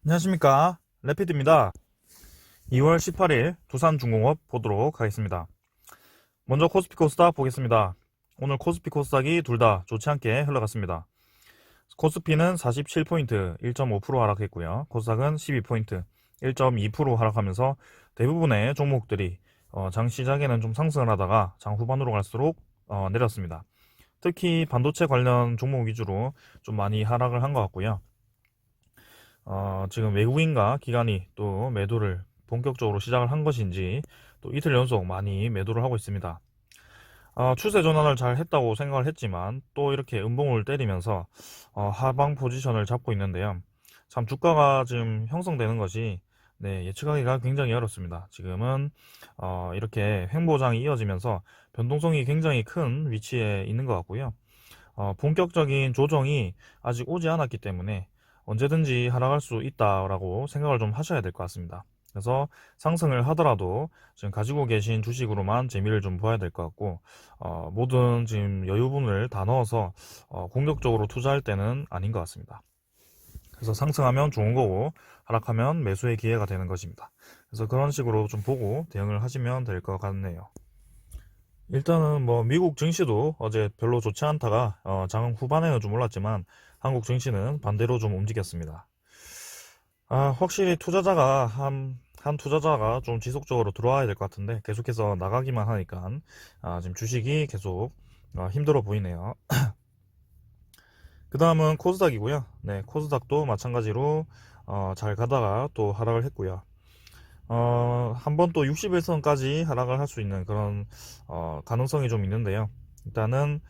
안녕하십니까, 레피드입니다. 2월 18일 두산중공업 보도록 하겠습니다. 먼저 코스피 코스닥 보겠습니다. 오늘 코스피 코스닥이 둘 다 좋지 않게 흘러갔습니다. 코스피는 47포인트 1.5% 하락했고요. 코스닥은 12포인트 1.2% 하락하면서 대부분의 종목들이 장 시작에는 좀 상승을 하다가 장 후반으로 갈수록 내렸습니다. 특히 반도체 관련 종목 위주로 좀 많이 하락을 한 것 같고요. 지금 외국인과 기관이 또 매도를 본격적으로 시작을 한 것인지 또 이틀 연속 많이 매도를 하고 있습니다. 추세 전환을 잘 했다고 생각을 했지만 또 이렇게 음봉을 때리면서 하방 포지션을 잡고 있는데요. 참 주가가 지금 형성되는 것이 예측하기가 굉장히 어렵습니다. 지금은 이렇게 횡보장이 이어지면서 변동성이 굉장히 큰 위치에 있는 것 같고요. 본격적인 조정이 아직 오지 않았기 때문에 언제든지 하락할 수 있다라고 생각을 좀 하셔야 될 것 같습니다. 그래서 상승을 하더라도 지금 가지고 계신 주식으로만 재미를 좀 보아야 될 것 같고, 모든 지금 여유분을 다 넣어서 공격적으로 투자할 때는 아닌 것 같습니다. 그래서 상승하면 좋은 거고 하락하면 매수의 기회가 되는 것입니다. 그래서 그런 식으로 좀 보고 대응을 하시면 될 것 같네요. 일단은 뭐 미국 증시도 어제 별로 좋지 않다가 장 후반에는 좀 올랐지만 한국 증시는 반대로 좀 움직였습니다. 확실히 투자자가 한 투자자가 좀 지속적으로 들어와야 될 것 같은데 계속해서 나가기만 하니까 지금 주식이 계속 힘들어 보이네요. 그 다음은 코스닥이고요. 네, 코스닥도 마찬가지로 잘 가다가 또 하락을 했고요. 한 번 또 61선까지 하락을 할 수 있는 그런 가능성이 좀 있는데요. 일단은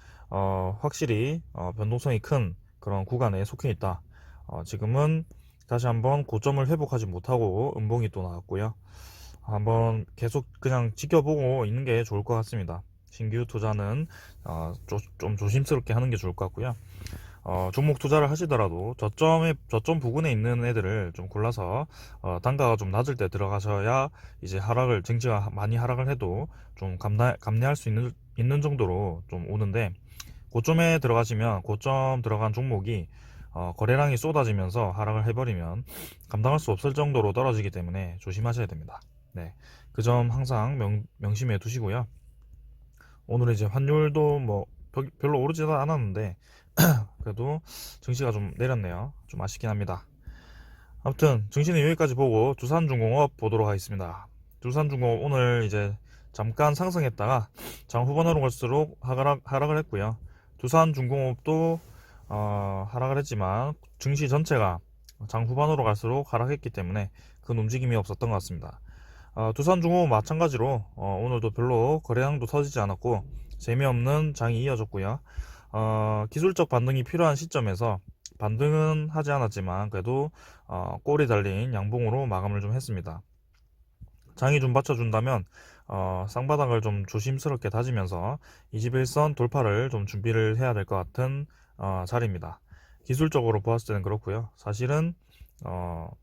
확실히 변동성이 큰 그런 구간에 속해 있다. 지금은 다시 한번 고점을 회복하지 못하고 음봉이 또 나왔고요. 한번 계속 그냥 지켜보고 있는 게 좋을 것 같습니다. 신규 투자는 좀 조심스럽게 하는 게 좋을 것 같고요. 종목 투자를 하시더라도 저점 부근에 있는 애들을 좀 골라서 단가가 좀 낮을 때 들어가셔야 이제 증시가 많이 하락을 해도 좀 감내할 수 있는 정도로 좀 오는데, 고점에 들어가시면 고점 들어간 종목이 거래량이 쏟아지면서 하락을 해버리면 감당할 수 없을 정도로 떨어지기 때문에 조심하셔야 됩니다. 네, 그 점 항상 명심해 두시고요. 오늘 이제 환율도 뭐 별로 오르지도 않았는데 그래도 증시가 좀 내렸네요. 좀 아쉽긴 합니다. 아무튼 증시는 여기까지 보고 두산중공업 보도록 하겠습니다. 두산중공업 오늘 이제 잠깐 상승했다가 장 후반으로 갈수록 하락을 했고요. 두산중공업도 하락을 했지만 증시 전체가 장 후반으로 갈수록 하락했기 때문에 큰 움직임이 없었던 것 같습니다. 두산중공업 마찬가지로 오늘도 별로 거래량도 터지지 않았고 재미없는 장이 이어졌고요. 기술적 반등이 필요한 시점에서 반등은 하지 않았지만 그래도 꼬리 달린 양봉으로 마감을 좀 했습니다. 장이 좀 받쳐준다면 쌍바닥을 좀 조심스럽게 다지면서 21선 돌파를 좀 준비를 해야 될 것 같은 자리입니다. 기술적으로 보았을 때는 그렇고요. 사실은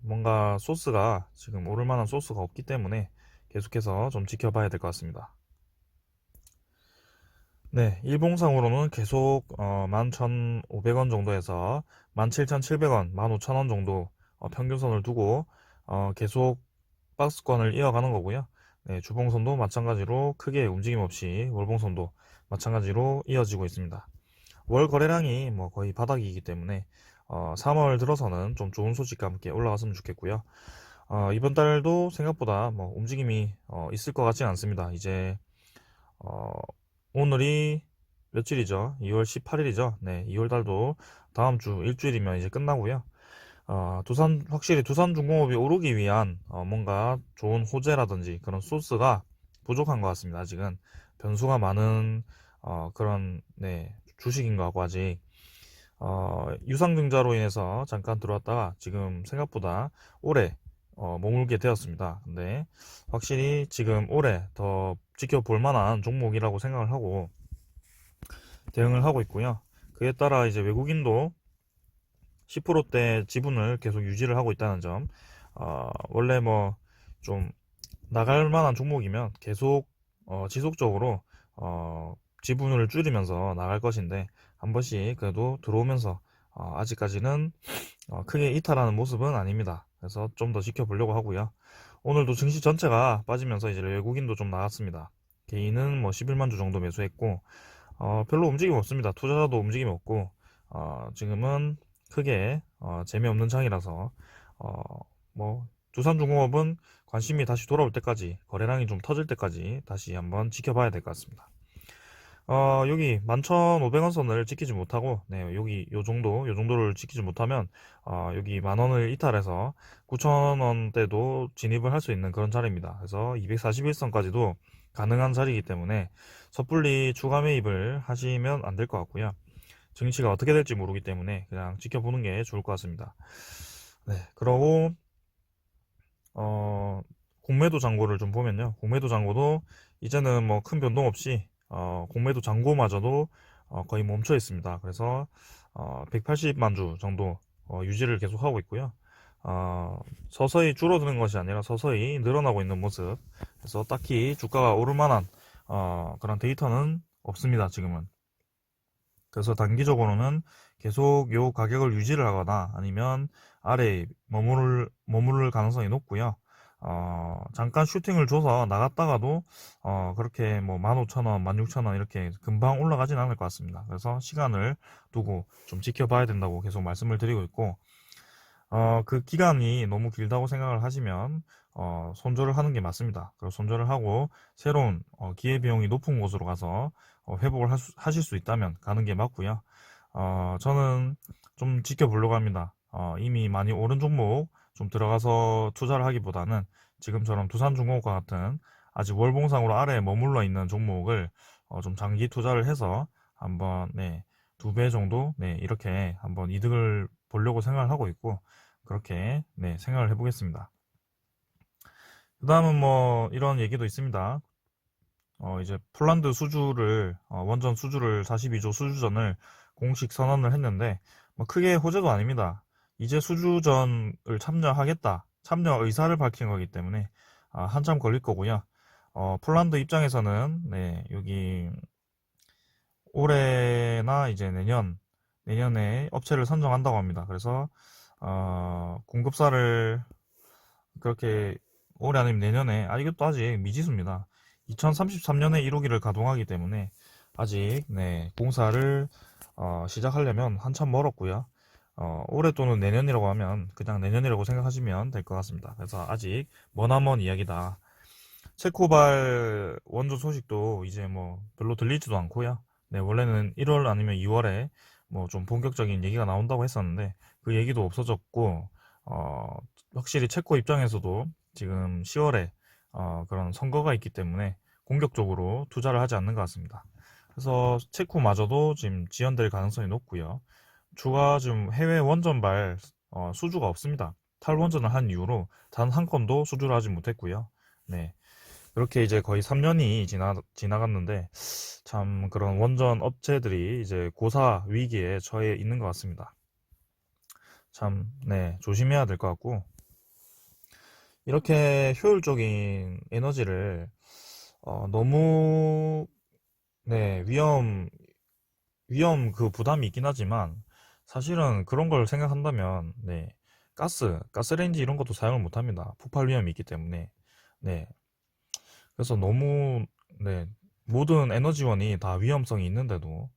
뭔가 소스가 지금 오를 만한 소스가 없기 때문에 계속해서 좀 지켜봐야 될 것 같습니다. 네, 일봉상으로는 계속 11,500원 정도에서 17,700원, 15,000원 정도 평균선을 두고 계속 박스권을 이어가는 거고요. 네, 주봉선도 마찬가지로 크게 움직임 없이 월봉선도 마찬가지로 이어지고 있습니다. 월 거래량이 뭐 거의 바닥이기 때문에 3월 들어서는 좀 좋은 소식과 함께 올라갔으면 좋겠고요. 이번 달도 생각보다 뭐 움직임이 있을 것 같지는 않습니다. 이제 어, 오늘이 며칠이죠? 2월 18일이죠? 네, 2월 달도 다음 주 일주일이면 이제 끝나고요. 확실히 두산중공업이 오르기 위한 뭔가 좋은 호재라든지 그런 소스가 부족한 것 같습니다. 아직은 변수가 많은 그런 주식인 것 같고 아직 유상증자로 인해서 잠깐 들어왔다가 지금 생각보다 오래 머물게 되었습니다. 근데 확실히 지금 올해 더 지켜볼 만한 종목이라고 생각을 하고 대응을 하고 있고요. 그에 따라 이제 외국인도 10%대 지분을 계속 유지를 하고 있다는 점, 원래 뭐 좀 나갈 만한 종목이면 계속 지속적으로 지분을 줄이면서 나갈 것인데 한 번씩 그래도 들어오면서 아직까지는 크게 이탈하는 모습은 아닙니다. 그래서 좀 더 지켜보려고 하고요. 오늘도 증시 전체가 빠지면서 이제 외국인도 좀 나왔습니다. 개인은 뭐 11만 주 정도 매수했고, 별로 움직임 없습니다. 투자자도 움직임 없고, 지금은 크게 재미없는 장이라서, 어, 뭐 두산중공업은 관심이 다시 돌아올 때까지, 거래량이 좀 터질 때까지 다시 한번 지켜봐야 될 것 같습니다. 여기 11,500원 선을 지키지 못하고, 네, 여기 요 정도를 지키지 못하면, 여기 만 원을 이탈해서 9,000원대도 진입을 할 수 있는 그런 자리입니다. 그래서 241선까지도 가능한 자리이기 때문에 섣불리 추가 매입을 하시면 안 될 것 같고요. 증시가 어떻게 될지 모르기 때문에 그냥 지켜보는 게 좋을 것 같습니다. 네, 그러고, 공매도 잔고를 좀 보면요. 공매도 잔고도 이제는 뭐 큰 변동 없이 공매도 잔고마저도 거의 멈춰 있습니다. 그래서 180만 주 정도 유지를 계속하고 있고요. 서서히 줄어드는 것이 아니라 서서히 늘어나고 있는 모습. 그래서 딱히 주가가 오를 만한 그런 데이터는 없습니다. 지금은. 그래서 단기적으로는 계속 요 가격을 유지를 하거나 아니면 아래에 머무를 가능성이 높고요. 잠깐 슈팅을 줘서 나갔다가도 그렇게 뭐 15,000원, 16,000원 이렇게 금방 올라가진 않을 것 같습니다. 그래서 시간을 두고 좀 지켜봐야 된다고 계속 말씀을 드리고 있고, 그 기간이 너무 길다고 생각을 하시면 손절을 하는 게 맞습니다. 그리고 손절을 하고 새로운 기회비용이 높은 곳으로 가서 회복을 하실 수 있다면 가는 게 맞고요. 저는 좀 지켜보려고 합니다. 이미 많이 오른 종목 좀 들어가서 투자를 하기보다는 지금처럼 두산중공업과 같은 아직 월봉상으로 아래에 머물러 있는 종목을 좀 장기 투자를 해서 한번, 네, 2배 정도, 네, 이렇게 한번 이득을 보려고 생각을 하고 있고, 그렇게, 네, 생각을 해보겠습니다. 그 다음은 뭐 이런 얘기도 있습니다. 이제 폴란드 수주를 원전 수주를 42조 수주전을 공식 선언을 했는데 뭐 크게 호재도 아닙니다. 이제 수주전을 참여 의사를 밝힌 거기 때문에 한참 걸릴 거고요. 폴란드 입장에서는, 네, 여기 올해나 이제 내년에 업체를 선정한다고 합니다. 그래서 공급사를 그렇게 올해 아니면 내년에, 이것도 아직 미지수입니다. 2033년에 1호기를 가동하기 때문에 아직, 네, 공사를 시작하려면 한참 멀었고요. 올해 또는 내년이라고 하면 그냥 내년이라고 생각하시면 될 것 같습니다. 그래서 아직 머나먼 이야기다. 체코발 원조 소식도 이제 뭐 별로 들리지도 않고요. 네, 원래는 1월 아니면 2월에 뭐 좀 본격적인 얘기가 나온다고 했었는데 그 얘기도 없어졌고, 확실히 체코 입장에서도 지금 10월에 그런 선거가 있기 때문에 공격적으로 투자를 하지 않는 것 같습니다. 그래서 체코마저도 지금 지연될 가능성이 높고요. 추가 좀 해외 원전발 수주가 없습니다. 탈원전을 한 이후로 단 한 건도 수주를 하지 못했고요. 네. 그렇게 이제 거의 3년이 지나갔는데 참 그런 원전 업체들이 이제 고사 위기에 처해 있는 것 같습니다. 참, 네, 조심해야 될 것 같고, 이렇게 효율적인 에너지를 너무, 네, 위험 그 부담이 있긴 하지만 사실은 그런 걸 생각한다면, 네, 가스레인지 이런 것도 사용을 못 합니다. 폭발 위험이 있기 때문에. 네, 그래서 너무, 네, 모든 에너지원이 다 위험성이 있는데도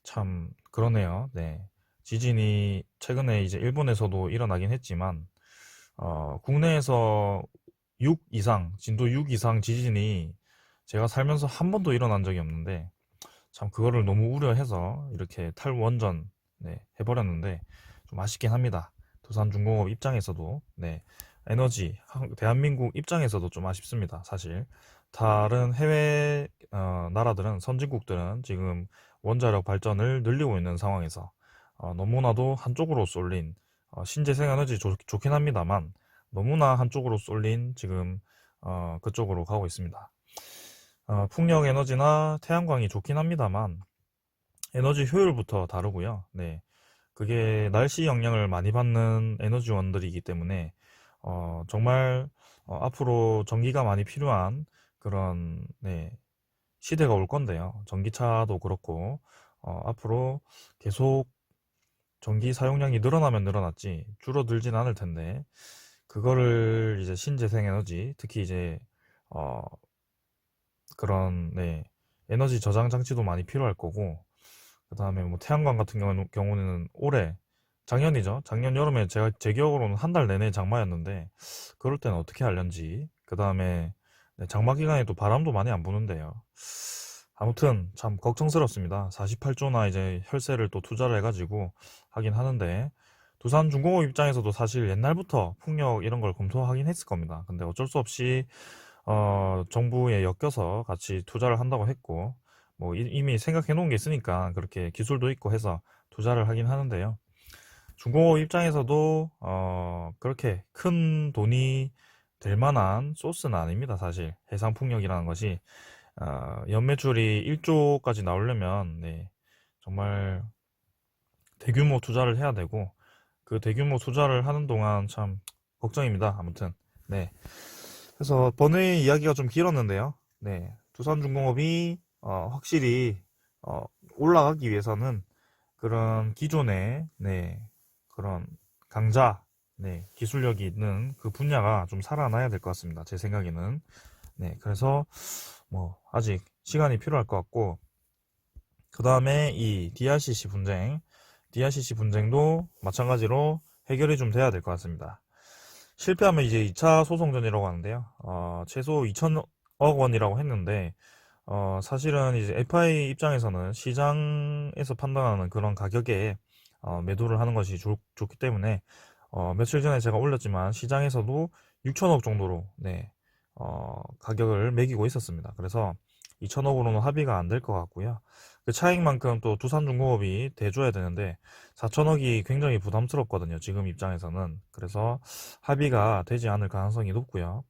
참 그러네요. 네. 지진이 최근에 이제 일본에서도 일어나긴 했지만, 국내에서 진도 6 이상 지진이 제가 살면서 한 번도 일어난 적이 없는데, 참 그거를 너무 우려해서 이렇게 탈원전, 네, 해버렸는데, 좀 아쉽긴 합니다. 두산중공업 입장에서도, 네, 대한민국 입장에서도 좀 아쉽습니다. 사실. 다른 해외 나라들은, 선진국들은 지금 원자력 발전을 늘리고 있는 상황에서 너무나도 한쪽으로 쏠린, 신재생에너지 좋긴 합니다만 너무나 한쪽으로 쏠린 지금 그쪽으로 가고 있습니다. 풍력 에너지나 태양광이 좋긴 합니다만 에너지 효율부터 다르고요. 네, 그게 날씨 영향을 많이 받는 에너지원들이기 때문에 정말 앞으로 전기가 많이 필요한 그런, 네, 시대가 올 건데요. 전기차도 그렇고 앞으로 계속 전기 사용량이 늘어나면 늘어났지 줄어들진 않을 텐데 그거를 이제 신재생에너지, 특히 이제 어 그런 네 에너지 저장 장치도 많이 필요할 거고, 그 다음에 뭐 태양광 같은 경우는 올해 작년이죠. 작년 여름에 제가 제 기억으로는 한 달 내내 장마였는데 그럴 때는 어떻게 하려는지. 그 다음에 장마 기간에 또 바람도 많이 안 부는데요. 아무튼 참 걱정스럽습니다. 48조나 이제 혈세를 또 투자를 해가지고 하긴 하는데, 두산중공업 입장에서도 사실 옛날부터 풍력 이런 걸 검토하긴 했을 겁니다. 근데 어쩔 수 없이 정부에 엮여서 같이 투자를 한다고 했고, 뭐 이미 생각해 놓은 게 있으니까 그렇게 기술도 있고 해서 투자를 하긴 하는데요. 중공업 입장에서도 그렇게 큰 돈이 될 만한 소스는 아닙니다. 사실 해상풍력이라는 것이 연매출이 1조까지 나오려면 정말 대규모 투자를 해야 되고, 그 대규모 투자를 하는 동안 참 걱정입니다. 아무튼 네. 그래서 번외 이야기가 좀 길었는데요. 두산중공업이 확실히 어, 올라가기 위해서는 그런 기존의 그런 강자, 기술력이 있는 그 분야가 좀 살아나야 될 것 같습니다. 제 생각에는. 그래서 뭐 아직 시간이 필요할 것 같고, 그 다음에 이 DRCC 분쟁도 마찬가지로 해결이 좀 돼야 될 것 같습니다. 실패하면 이제 2차 소송전이라고 하는데요. 최소 2천억 원이라고 했는데, 사실은 이제 FI 입장에서는 시장에서 판단하는 그런 가격에 매도를 하는 것이 좋기 때문에, 며칠 전에 제가 올렸지만 시장에서도 6천억 정도로 가격을 매기고 있었습니다. 그래서 2천억으로는 합의가 안 될 것 같고요. 그 차익만큼 또 두산중공업이 대줘야 되는데 4천억이 굉장히 부담스럽거든요. 지금 입장에서는. 그래서 합의가 되지 않을 가능성이 높고요.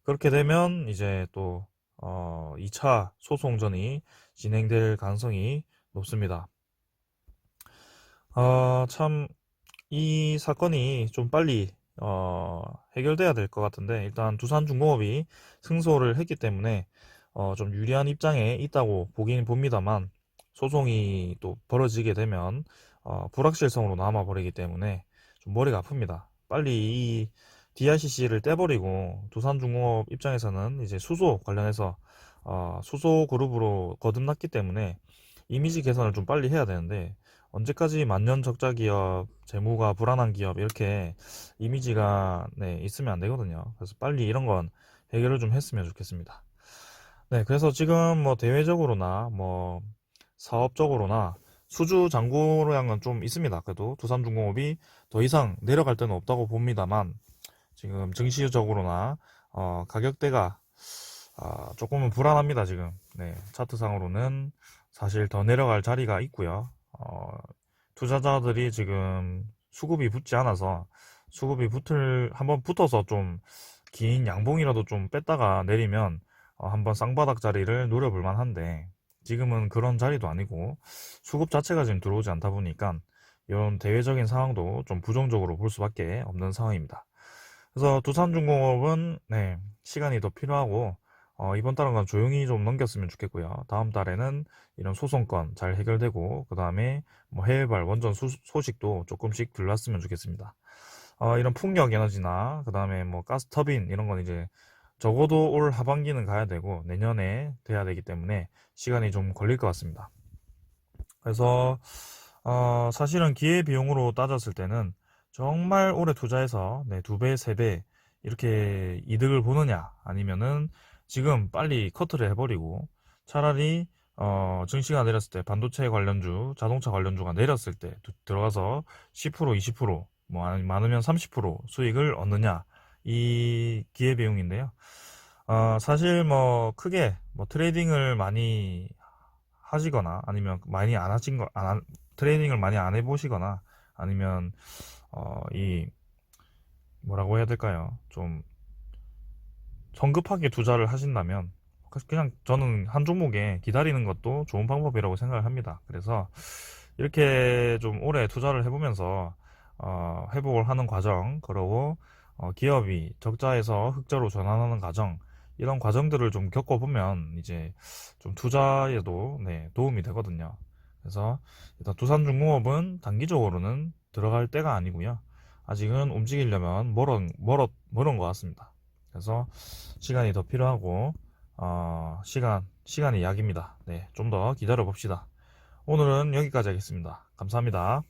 그렇게 되면 이제 또 2차 소송전이 진행될 가능성이 높습니다. 참 이 사건이 좀 빨리 해결돼야 될 것 같은데, 일단 두산중공업이 승소를 했기 때문에 좀 유리한 입장에 있다고 보긴 봅니다만, 소송이 또 벌어지게 되면 불확실성으로 남아버리기 때문에 좀 머리가 아픕니다. 빨리 이 DRCC를 떼버리고 두산중공업 입장에서는 이제 수소 관련해서 수소 그룹으로 거듭났기 때문에 이미지 개선을 좀 빨리 해야 되는데, 언제까지 만년 적자 기업, 재무가 불안한 기업 이렇게 이미지가 있으면 안 되거든요. 그래서 빨리 이런 건 해결을 좀 했으면 좋겠습니다. 그래서 지금 뭐 대외적으로나 뭐 사업적으로나 수주 잔고량은 좀 있습니다. 그래도 두산중공업이 더 이상 내려갈 데는 없다고 봅니다만, 지금 증시적으로나 가격대가 조금은 불안합니다. 지금 차트상으로는 사실 더 내려갈 자리가 있고요. 투자자들이 지금 수급이 붙지 않아서, 수급이 한번 붙어서 좀 긴 양봉이라도 좀 뺐다가 내리면 한번 쌍바닥 자리를 노려볼 만한데, 지금은 그런 자리도 아니고 수급 자체가 지금 들어오지 않다 보니까 이런 대외적인 상황도 좀 부정적으로 볼 수밖에 없는 상황입니다. 그래서 두산중공업은 시간이 더 필요하고 이번 달은 그냥 조용히 좀 넘겼으면 좋겠고요. 다음 달에는 이런 소송건 잘 해결되고, 그 다음에 뭐 해외발 원전 소식도 조금씩 들렸으면 좋겠습니다. 이런 풍력 에너지나 그 다음에 뭐 가스 터빈 이런 건 이제 적어도 올 하반기는 가야 되고 내년에 돼야 되기 때문에 시간이 좀 걸릴 것 같습니다. 그래서 사실은 기회비용으로 따졌을 때는 정말 오래 투자해서 2배, 3배 이렇게 이득을 보느냐, 아니면은 지금 빨리 커트를 해버리고 차라리 증시가 내렸을 때 반도체 관련주, 자동차 관련주가 내렸을 때 들어가서 10%, 20%, 뭐 많으면 30% 수익을 얻느냐, 이 기회비용인데요. 사실 뭐 크게 뭐 트레이딩을 많이 하시거나, 아니면 많이 안 하신 거, 트레이닝을 많이 안 해보시거나, 아니면 이 뭐라고 해야 될까요? 좀 성급하게 투자를 하신다면 그냥 저는 한 종목에 기다리는 것도 좋은 방법이라고 생각을 합니다. 그래서 이렇게 좀 오래 투자를 해보면서 회복을 하는 과정, 그리고 기업이 적자에서 흑자로 전환하는 과정, 이런 과정들을 좀 겪어보면 이제 좀 투자에도 도움이 되거든요. 그래서 일단 두산중공업은 단기적으로는 들어갈 때가 아니고요. 아직은 움직이려면 멀은 것 같습니다. 그래서 시간이 더 필요하고, 시간이 약입니다. 네, 좀 더 기다려 봅시다. 오늘은 여기까지 하겠습니다. 감사합니다.